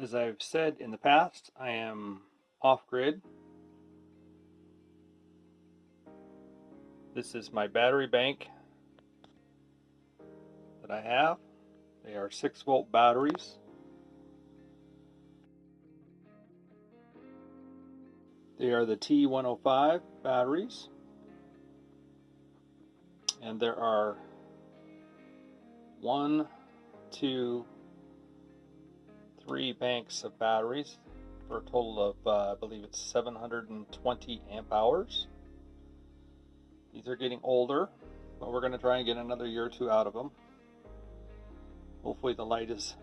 As I've said in the past, I am off-grid. This is my battery bank that I have. They are 6-volt batteries. They are the T105 batteries. And there are 1, 2, 3 banks of batteries for a total of, I believe it's 720 amp hours. These are getting older, but we're going to try and get another year or two out of them. Hopefully the light is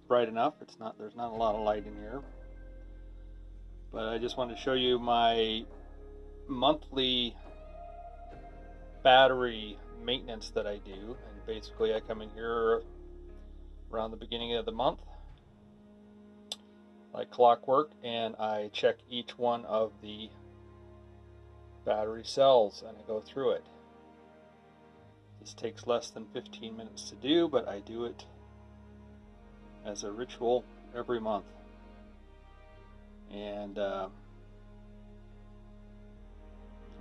bright enough. There's not a lot of light in here. But I just wanted to show you my monthly battery maintenance that I do. And basically I come in here around the beginning of the month, like clockwork, and I check each one of the battery cells and I go through it. This takes less than 15 minutes to do, but I do it as a ritual every month. And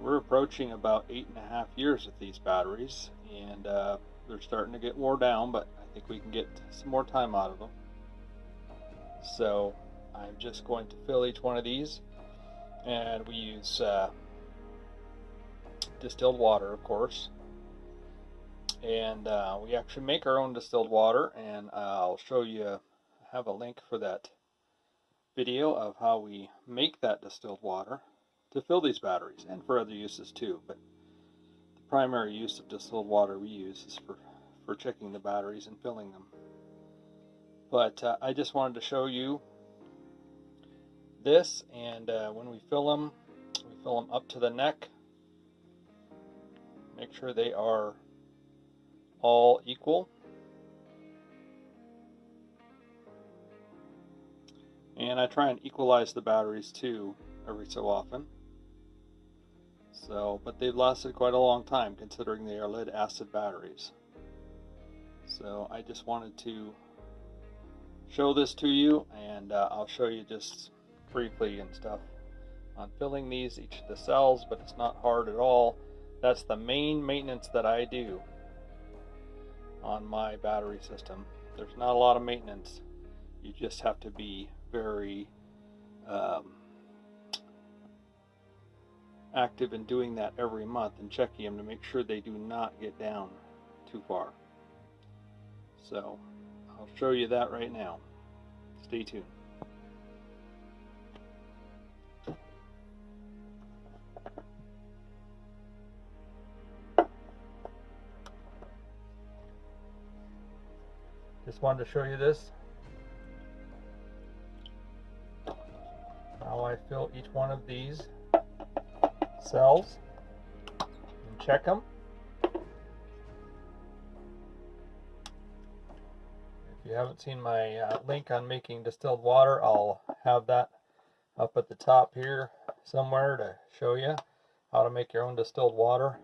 we're approaching about 8.5 years with these batteries, and they're starting to get wore down, but I think we can get some more time out of them. So I'm just going to fill each one of these, and we use distilled water, of course. And we actually make our own distilled water, and I'll show you, I have a link for that video of how we make that distilled water to fill these batteries, and for other uses too. But the primary use of distilled water we use is for checking the batteries and filling them. But I just wanted to show you this, and when we fill them up to the neck. Make sure they are all equal. And I try and equalize the batteries too every so often. But they've lasted quite a long time considering they are lead acid batteries. So I just wanted to show this to you, and I'll show you just briefly and stuff on filling each of the cells, but it's not hard at all. That's the main maintenance that I do on my battery system. There's not a lot of maintenance. You just have to be very active in doing that every month and checking them to make sure they do not get down too far. So I'll show you that right now. Stay tuned. Just wanted to show you this, how I fill each one of these cells and check them. If you haven't seen my link on making distilled water, I'll have that up at the top here somewhere to show you how to make your own distilled water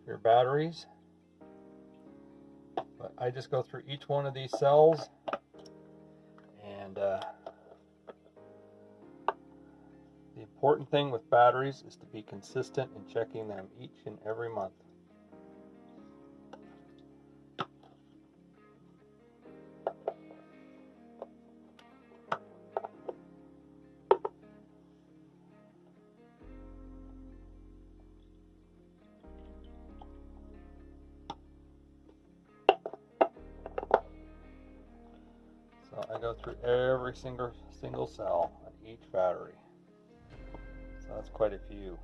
for your batteries. But I just go through each one of these cells, and the important thing with batteries is to be consistent in checking them each and every month. So I go through every single cell on each battery. So that's quite a few.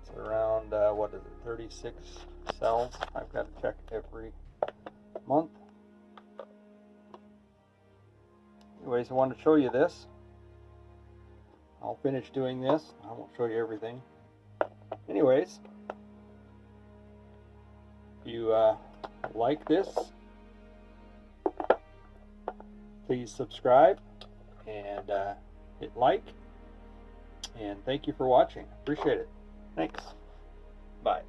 It's around, what is it, 36 cells I've got to check every month. Anyways, I wanted to show you this. I'll finish doing this. I won't show you everything. Anyways, if you like this, please subscribe and hit like, and thank you for watching. Appreciate it. Thanks. Bye.